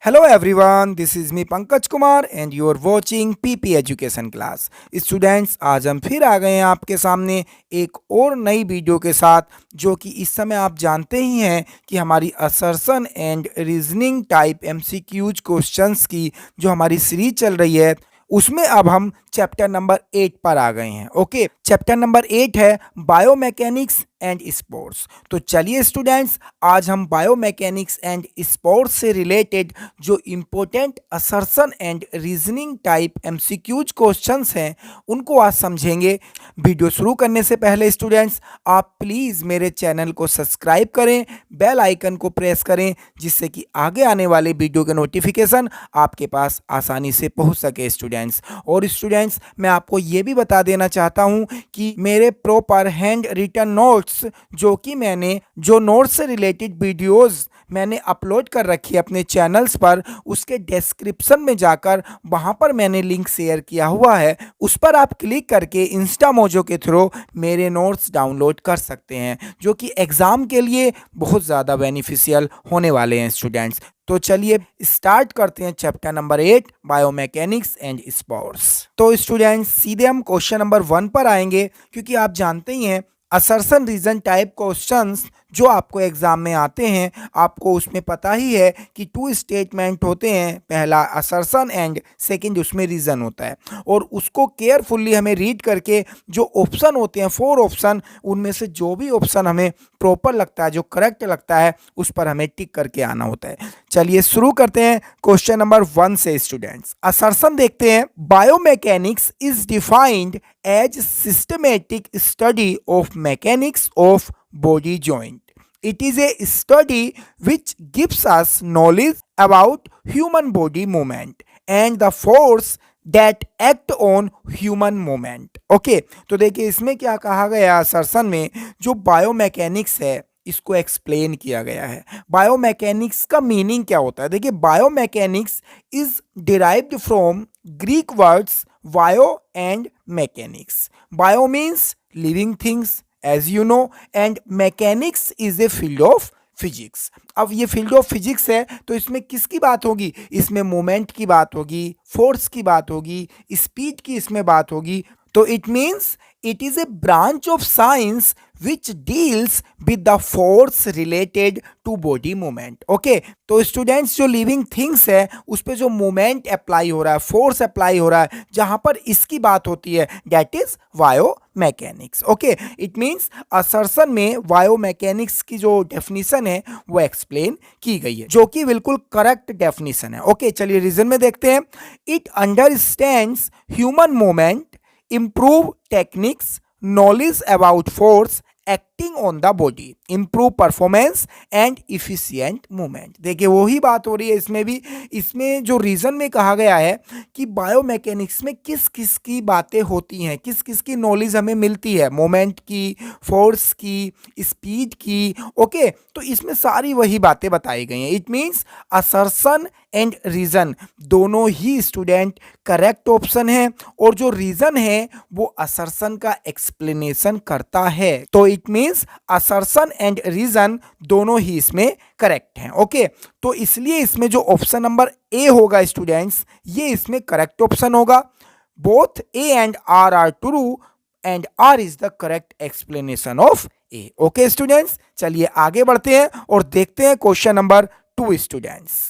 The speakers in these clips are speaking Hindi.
Hello everyone, this is me Pankaj Kumar and you are watching PP education class. Students, आज हम फिर आ गए हैं आपके सामने एक और नई वीडियो के साथ, जो कि इस समय आप जानते ही हैं कि हमारी assertion and reasoning type MCQs questions की जो हमारी सीरीज चल रही है, उसमें अब हम चैप्टर नंबर 8 पर आ गए हैं। ओके, चैप्टर नंबर 8 है बायोमैकेनिक्स एंड स्पोर्ट्स। तो चलिए स्टूडेंट्स, आज हम बायोमैकेनिक्स एंड स्पोर्ट्स से रिलेटेड जो important assertion and reasoning type MCQs questions हैं उनको आज समझेंगे। वीडियो शुरू करने से पहले स्टूडेंट्स, आप प्लीज़ मेरे चैनल को सब्सक्राइब करें, बेल आइकन को प्रेस करें, जिससे कि आगे आने वाले वीडियो के नोटिफिकेशन आपके पास आसानी से पहुंच सके स्टूडेंट्स। और स्टूडेंट्स, मैं आपको ये भी बता देना चाहता हूं कि मेरे प्रॉपर हैंड रिटन नोट्स, जो कि मैंने जो नोट्स से रिलेटेड वीडियोस मैंने अपलोड कर रखी है अपने चैनल्स पर, उसके डिस्क्रिप्शन में जाकर वहां पर मैंने लिंक शेयर किया हुआ है, उस पर आप क्लिक करके इंस्टा मोजो के थ्रू मेरे नोट्स डाउनलोड कर सकते हैं, जो कि एग्ज़ाम के लिए बहुत ज़्यादा बेनिफिशियल होने वाले हैं स्टूडेंट्स। तो चलिए स्टार्ट करते हैं chapter number 8 biomechanics and sports. तो स्टूडेंट्स, सीधे हम क्वेश्चन नंबर 1 पर आएंगे, क्योंकि आप जानते ही हैं असर्शन रीजन टाइप क्वेश्चंस जो आपको एग्जाम में आते हैं, आपको उसमें पता ही है कि 2 स्टेटमेंट होते हैं, पहला असर्शन एंड सेकंड उसमें रीजन होता है, और उसको केयरफुल्ली हमें रीड करके जो ऑप्शन होते हैं 4 ऑप्शन, उनमें से जो भी ऑप्शन हमें प्रॉपर लगता है, जो करेक्ट लगता है, उस पर हमें टिक करके आना होता है। चलिए शुरू करते हैं क्वेश्चन नंबर 1 से स्टूडेंट्स। असर्शन देखते हैं, biomechanics is defined as systematic study of mechanics of body joint. It is a study which gives us knowledge about human body movement and the force that act on human movement. Okay, तो देखिए इसमें क्या कहा गया, असर्शन में जो बायोमैकेनिक्स है इसको एक्सप्लेन किया गया है। बायोमैकेनिक्स का मीनिंग क्या होता है? देखिए, biomechanics is derived from Greek words bio and mechanics. Bio means living things as you know, and mechanics is a field of physics. अब ये फील्ड ऑफ फिजिक्स है, तो इसमें किसकी बात होगी? इसमें मोमेंट की बात होगी, फोर्स की बात होगी, स्पीड की इसमें बात होगी। तो it means it is a branch of science which deals with the force related to body movement. Okay, तो स्टूडेंट्स, जो लिविंग थिंग्स है उस पर जो मूवमेंट अप्लाई हो रहा है, फोर्स अप्लाई हो रहा है, जहां पर इसकी बात होती है, that is biomechanics. Okay, it means assertion में बायोमैकेनिक्स की जो डेफिनेशन है वो एक्सप्लेन की गई है, जो कि बिल्कुल करेक्ट डेफिनेशन है। ओके, चलिए रीजन में देखते हैं। It understands human movement, improve techniques, knowledge about force acting on the body, improve performance and efficient movement। देखिए वही बात हो रही है इसमें भी। इसमें जो रीजन में कहा गया है कि बायोमैकेनिक्स में किस किस की बातें होती हैं, किस किस की नॉलेज हमें मिलती है, मोमेंट की, फोर्स की, स्पीड की। ओके, तो इसमें सारी वही बातें बताई गई हैं। It means assertion and reason दोनों ही स्टूडेंट करेक्ट ऑप्शन है, और जो रीजन है वो असर्शन का एक्सप्लेनेशन करता है। तो it means assertion and reason दोनों ही इसमें करेक्ट हैं। ओके, तो इसलिए इसमें जो ऑप्शन नंबर ए होगा स्टूडेंट्स, ये इसमें करेक्ट ऑप्शन होगा। Both A and R are true and R is the correct explanation of A. Okay students, चलिए आगे बढ़ते हैं और देखते हैं क्वेश्चन नंबर 2 स्टूडेंट्स।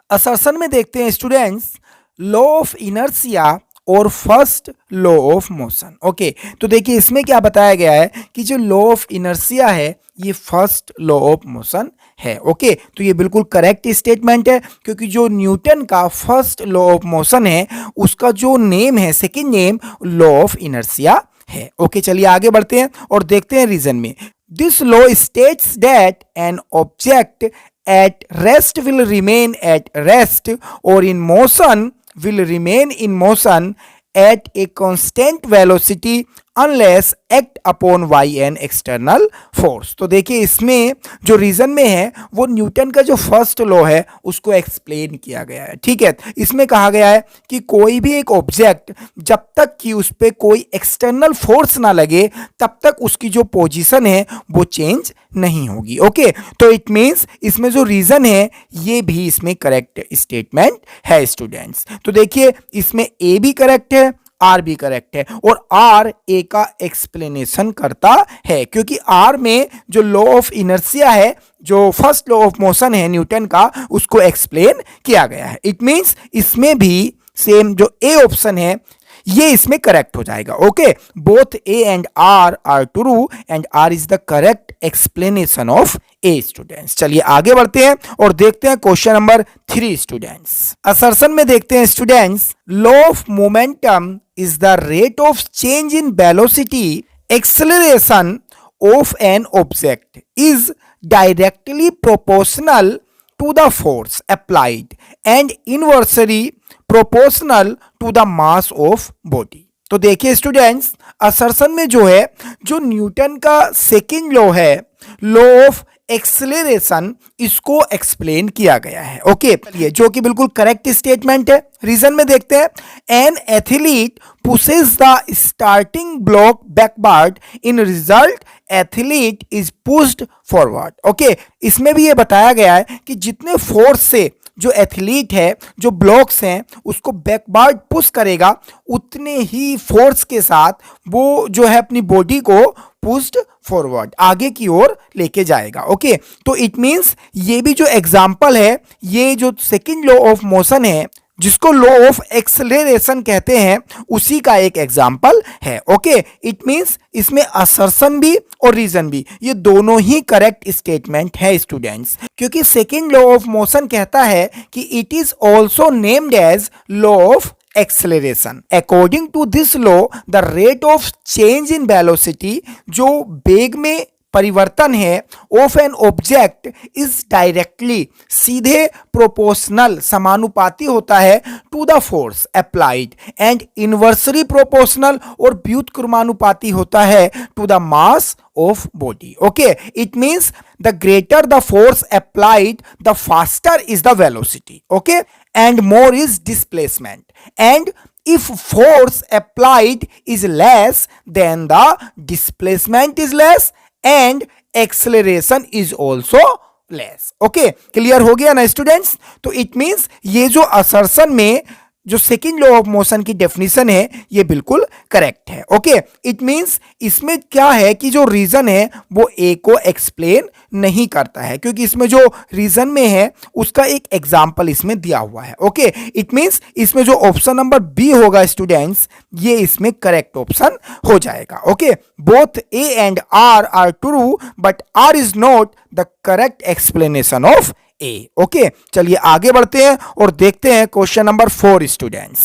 असर्शन में देखते हैं स्टूडेंट्स, लॉ ऑफ इनर्शिया और first law of motion. Okay, तो देखिए इसमें क्या बताया गया है कि जो लॉ ऑफ इनर्शिया है ये फर्स्ट लॉ ऑफ मोशन है। ओके, तो ये बिल्कुल करेक्ट स्टेटमेंट है, क्योंकि जो न्यूटन का फर्स्ट लॉ ऑफ मोशन है उसका जो नेम है, second name law of inertia है। ओके, चलिए आगे बढ़ते हैं और देखते हैं रीजन में। This law states that an object at rest will remain at rest, or in motion will remain in motion at a constant velocity unless act upon by an external force. तो देखिए इसमें जो रीजन में है वो न्यूटन का जो फर्स्ट लॉ है उसको एक्सप्लेन किया गया है। ठीक है, इसमें कहा गया है कि कोई भी एक ऑब्जेक्ट जब तक कि उस पर कोई एक्सटर्नल फोर्स ना लगे तब तक उसकी जो पोजीशन है वो चेंज नहीं होगी। ओके, तो इट मींस इसमें जो रीजन है ये भी इसमें करेक्ट स्टेटमेंट है स्टूडेंट्स। तो देखिए इसमें ए भी करेक्ट है, आर भी करेक्ट है और आर ए का एक्सप्लेनेशन करता है, क्योंकि आर में जो लॉ ऑफ इनर्शिया है, जो फर्स्ट लॉ ऑफ मोशन है न्यूटन का, उसको एक्सप्लेन किया गया है। इट मींस इसमें भी सेम जो ए ऑप्शन है ये इसमें करेक्ट हो जाएगा। Okay, both A and R true and R is the correct explanation of A students. चलिए आगे बढ़ते हैं और देखते हैं क्वेश्चन नंबर 3 स्टूडेंट्स। असर्शन में देखते हैं students, law of momentum is the rate of change in velocity acceleration of an object is directly proportional to the force applied and inversely proportional to the mass of body। तो देखिए स्टूडेंट्स, असर्शन में जो है, जो न्यूटन का सेकेंड लॉ है, लॉ ऑफ एक्सेलरेशन, इसको एक्सप्लेन किया गया है। ओके, चलिए जो कि बिल्कुल करेक्ट स्टेटमेंट है। रीजन में देखते हैं, an athlete pushes the starting block backward, in result athlete is pushed forward। Okay, इसमें भी ये बताया गया है कि जितने फोर्स से जो एथलीट है, जो ब्लॉक्स हैं, उसको बैकवर्ड पुश करेगा, उतने ही फोर्स के साथ वो जो है अपनी बॉडी को पुश्ड फॉरवर्ड, आगे की ओर लेके जाएगा। ओके, तो इट मींस ये भी जो एग्जांपल है, ये जो सेकंड लॉ ऑफ मोशन है जिसको लॉ ऑफ एक्सेलरेशन कहते हैं, उसी का एक एग्जाम्पल है। ओके, इट मींस इसमें असर्शन भी और रीजन भी, ये दोनों ही करेक्ट स्टेटमेंट है स्टूडेंट्स, क्योंकि सेकेंड लॉ ऑफ मोशन कहता है कि it is also named as law of acceleration. According to this law the rate of change in velocity, जो वेग में परिवर्तन है, of an object is directly, सीधे प्रोपोर्शनल, समानुपाती होता है, to the force applied and inversely proportional, और व्युत्क्रमानुपाती होता है to the mass of body. Okay, it means the greater the force applied the faster is the velocity. Okay, and more is displacement, and if force applied is less then the displacement is less and acceleration is also less। Okay, clear हो गया ना स्टूडेंट्स? तो इट मींस ये जो असर्शन में जो सेकेंड लॉ ऑफ मोशन की डेफिनेशन है ये बिल्कुल करेक्ट है। ओके, इट मींस इसमें क्या है कि जो रीजन है वो ए को एक्सप्लेन नहीं करता है, क्योंकि इसमें जो रीजन में है उसका एक एग्जाम्पल इसमें दिया हुआ है। ओके, इट मींस इसमें जो ऑप्शन नंबर बी होगा स्टूडेंट्स, ये इसमें करेक्ट ऑप्शन हो जाएगा। Okay, both A and R true but R is not the correct explanation of A. Okay, चलिए आगे बढ़ते हैं और देखते हैं क्वेश्चन नंबर 4 स्टूडेंट्स।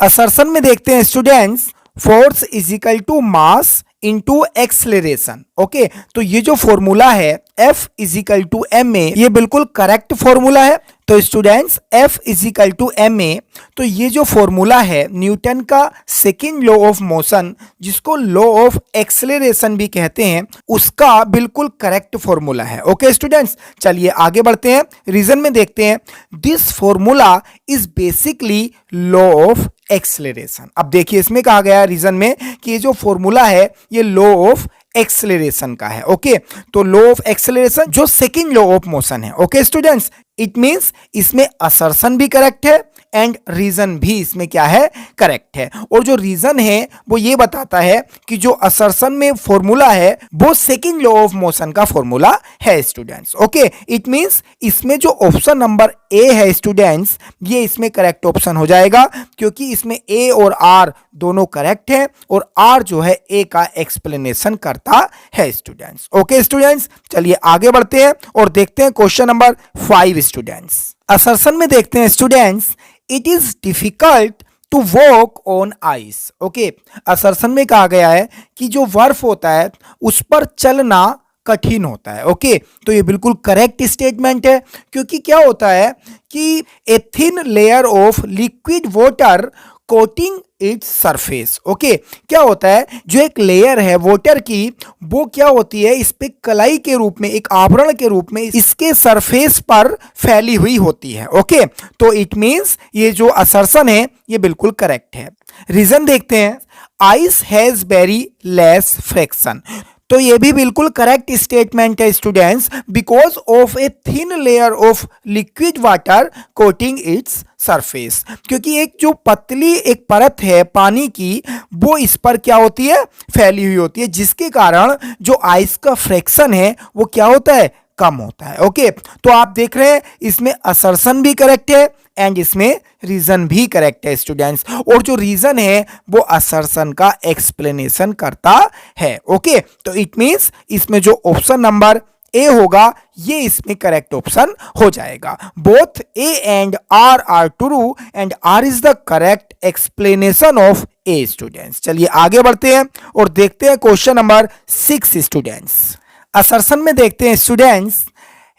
असर्शन में देखते हैं students, force is equal to mass into acceleration. Okay, तो ये जो फॉर्मूला है F is equal to M A, ये बिल्कुल करेक्ट फॉर्मूला है। तो students F is equal to M A, तो ये जो फॉर्मूला है न्यूटन का सेकेंड लॉ ऑफ मोशन, जिसको लॉ ऑफ एक्सेलरेशन भी कहते हैं, उसका बिल्कुल करेक्ट फॉर्मूला है। ओके स्टूडेंट्स, चलिए आगे बढ़ते हैं, रीजन में देखते हैं, this formula is basically law of acceleration. अब देखिए इसमें कहा गया रीजन में कि ये जो फॉर्मूला है ये लॉ ऑफ एक्सेलरेशन का है। ओके, तो लॉ ऑफ एक्सेलरेशन जो सेकेंड लॉ ऑफ मोशन है। ओके स्टूडेंट्स, इट मींस इसमें असर्शन भी करेक्ट है एंड रीजन भी इसमें क्या है, करेक्ट है। और जो रीजन है वो ये बताता है कि जो असर्शन में फॉर्मूला है वो सेकेंड लॉ ऑफ मोशन का फॉर्मूला है स्टूडेंट्स। ओके, इट मींस इसमें जो ऑप्शन नंबर ए है स्टूडेंट्स, ये इसमें करेक्ट ऑप्शन हो जाएगा, क्योंकि इसमें ए और आर दोनों करेक्ट है और आर जो है ए का एक्सप्लेनेशन करता है स्टूडेंट्स। ओके स्टूडेंट्स, चलिए आगे बढ़ते हैं और देखते हैं क्वेश्चन नंबर 5 स्टूडेंट्स। असर्शन में देखते हैं students, it is difficult to walk on ice. Okay, assertion में कहा गया है कि जो बर्फ होता है उस पर चलना कठिन होता है। ओके, तो ये बिल्कुल करेक्ट स्टेटमेंट है, क्योंकि क्या होता है कि a thin layer of liquid water coating its surface. Okay, क्या होता है, जो एक लेयर है वाटर की, वो क्या होती है, इस पे कलाई के रूप में, एक आवरण के रूप में इसके सरफेस पर फैली हुई होती है। ओके, तो इट मींस ये जो असर्शन है ये बिल्कुल करेक्ट है। रीजन देखते हैं, ice has very less fraction. तो ये भी बिल्कुल करेक्ट स्टेटमेंट है students, because of a thin layer of liquid water coating its surface. क्योंकि एक जो पतली एक परत है पानी की, वो इस पर क्या होती है, फैली हुई होती है, जिसके कारण जो आइस का फ्रैक्शन है वो क्या होता है, कम होता है। ओके, तो आप देख रहे हैं इसमें असर्शन भी करेक्ट है एंड इसमें रीजन भी करेक्ट है स्टूडेंट्स, और जो रीजन है वो असर्शन का एक्सप्लेनेशन करता है। ओके, तो इट मींस इसमें जो ऑप्शन नंबर ए होगा ये इसमें करेक्ट ऑप्शन हो जाएगा। Both A and R are true and R is the correct explanation of A students. चलिए आगे बढ़ते हैं और देखते हैं क्वेश्चन नंबर 6 स्टूडेंट्स। असर्शन में देखते हैं students,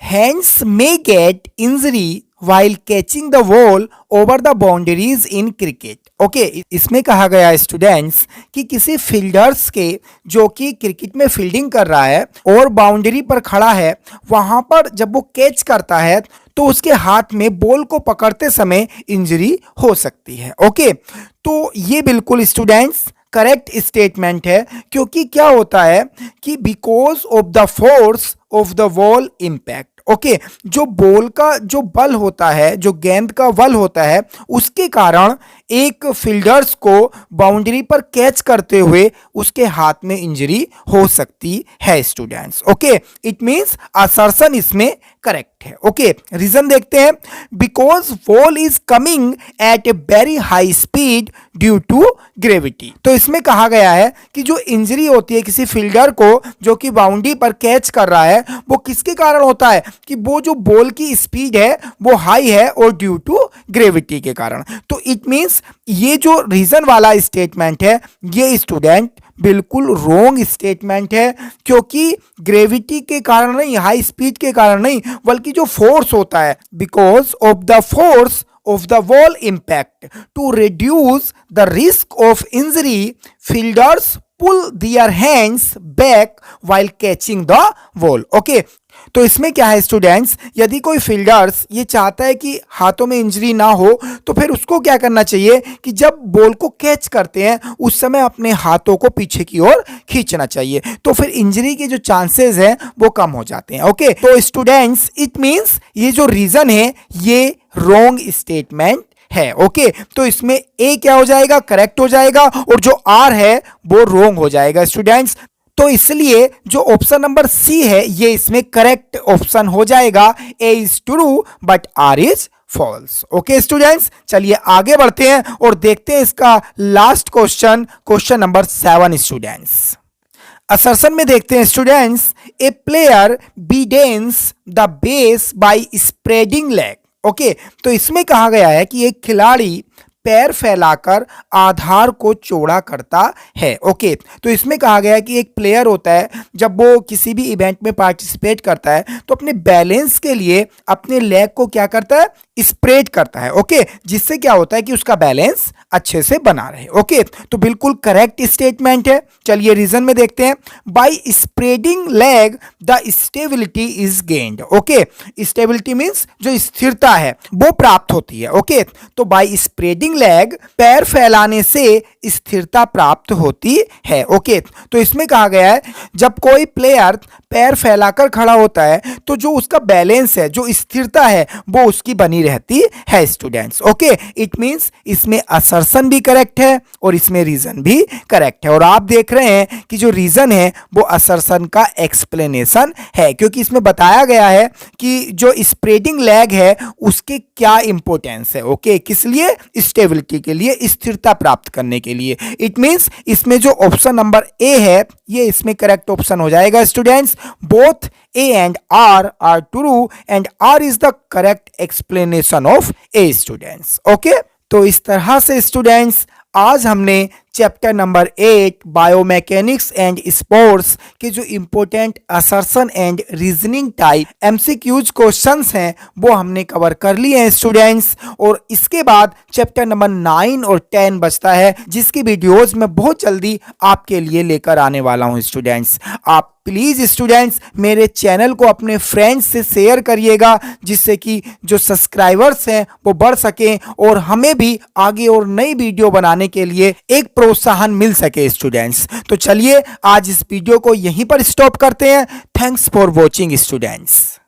hands may gate injury while catching the ball over the boundaries in cricket। Okay, इसमें कहा गया है स्टूडेंट्स कि किसी फील्डर्स के जो कि क्रिकेट में फील्डिंग कर रहा है और बाउंड्री पर खड़ा है, वहां पर जब वो कैच करता है तो उसके हाथ में बॉल को पकड़ते समय इंजरी हो सकती है। ओके, तो ये बिल्कुल स्टूडेंट्स करेक्ट स्टेटमेंट है, क्योंकि क्या होता है कि because of the force of the ball impact. Okay, जो बॉल का जो बल होता है, जो गेंद का बल होता है, उसके कारण एक फील्डर्स को बाउंड्री पर कैच करते हुए उसके हाथ में इंजरी हो सकती है students. Okay, it means assertion इसमें करेक्ट है। ओके, रीजन देखते हैं, because ball is coming at a very high speed due to gravity. तो इसमें कहा गया है कि जो इंजरी होती है किसी फील्डर को जो कि बाउंड्री पर कैच कर रहा है, वो किसके कारण होता है, कि वो जो बॉल की स्पीड है वो हाई है और ड्यू टू ग्रेविटी के कारण। तो इट मींस ये जो रीजन वाला स्टेटमेंट है ये स्टूडेंट बिल्कुल रॉन्ग स्टेटमेंट है, क्योंकि ग्रेविटी के कारण नहीं, हाई स्पीड के कारण नहीं, बल्कि जो फोर्स होता है, because of the force of the ball impact to reduce the risk of injury, fielders pull their hands back while catching the ball। okay, तो इसमें क्या है स्टूडेंट्स, यदि कोई फील्डर्स ये चाहता है कि हाथों में इंजरी ना हो, तो फिर उसको क्या करना चाहिए कि जब बॉल को कैच करते हैं उस समय अपने हाथों को पीछे की ओर खींचना चाहिए, तो फिर इंजरी के जो चांसेस हैं वो कम हो जाते हैं। ओके, तो स्टूडेंट्स इट मींस ये जो रीजन है ये रॉन्ग स्टेटमेंट है। ओके, तो इसमें ए क्या हो जाएगा, करेक्ट हो जाएगा, और जो आर है वो रॉन्ग हो जाएगा स्टूडेंट्स। तो इसलिए जो ऑप्शन नंबर सी है ये इसमें करेक्ट ऑप्शन हो जाएगा। A is true but R is false. Okay students, चलिए आगे बढ़ते हैं और देखते हैं इसका last question, question number 7 students. Assertion में देखते हैं students, a player widens the base by spreading leg. Okay, तो इसमें कहा गया है कि एक खिलाड़ी पैर फैलाकर आधार को चौड़ा करता है। ओके, तो इसमें कहा गया है कि एक प्लेयर होता है जब वो किसी भी इवेंट में पार्टिसिपेट करता है तो अपने बैलेंस के लिए अपने लेग को क्या करता है, स्प्रेड करता है। ओके, जिससे क्या होता है कि उसका बैलेंस अच्छे से बना रहे। ओके, तो बिल्कुल करेक्ट स्टेटमेंट है। चलिए रीजन में देखते हैं, by spreading leg the stability is gained. Okay, stability means जो स्थिरता है वो प्राप्त होती है। ओके, तो बाय स्प्रेडिंग लेग पैर फैलाने से स्थिरता प्राप्त होती है। ओके, तो इसमें कहा गया है जब कोई प्लेयर पैर फैलाकर खड़ा होता है तो जो उसका बैलेंस है, जो स्थिरता है वो उसकी बनी रहती है स्टूडेंट्स। ओके, इट मींस इसमें असर्शन भी करेक्ट है और इसमें रीजन भी करेक्ट है, और आप देख रहे हैं कि जो रीजन है वो असर्शन का एक्सप्लेनेशन है, क्योंकि इसमें बताया गया है कि जो स्प्रेडिंग लेग है उसके क्या इंपॉर्टेंस है। ओके, किस लिए, स्टेबिलिटी के लिए, स्थिरता प्राप्त करने के लिए। इट मींस इसमें जो ऑप्शन नंबर ए है ये इसमें करेक्ट ऑप्शन हो जाएगा students. Both A and R are true and R is the correct explanation of A students। Okay, तो इस तरह से स्टूडेंट्स आज हमने chapter number 8 biomechanics and sports के जो important assertion and reasoning type MCQs questions हैं वो हमने कवर कर लिए हैं स्टूडेंट्स। और इसके बाद चैप्टर नंबर 9 और 10 बचता है, जिसकी वीडियोस मैं बहुत जल्दी आपके लिए लेकर आने वाला हूं स्टूडेंट्स। आप प्लीज़ स्टूडेंट्स मेरे चैनल को अपने फ्रेंड्स से शेयर करिएगा, जिससे कि जो सब्सक्राइबर्स हैं वो बढ़ सकें और हमें भी आगे और नई वीडियो बनाने के लिए एक प्रोत्साहन मिल सके स्टूडेंट्स। तो चलिए आज इस वीडियो को यहीं पर स्टॉप करते हैं। Thanks for watching students.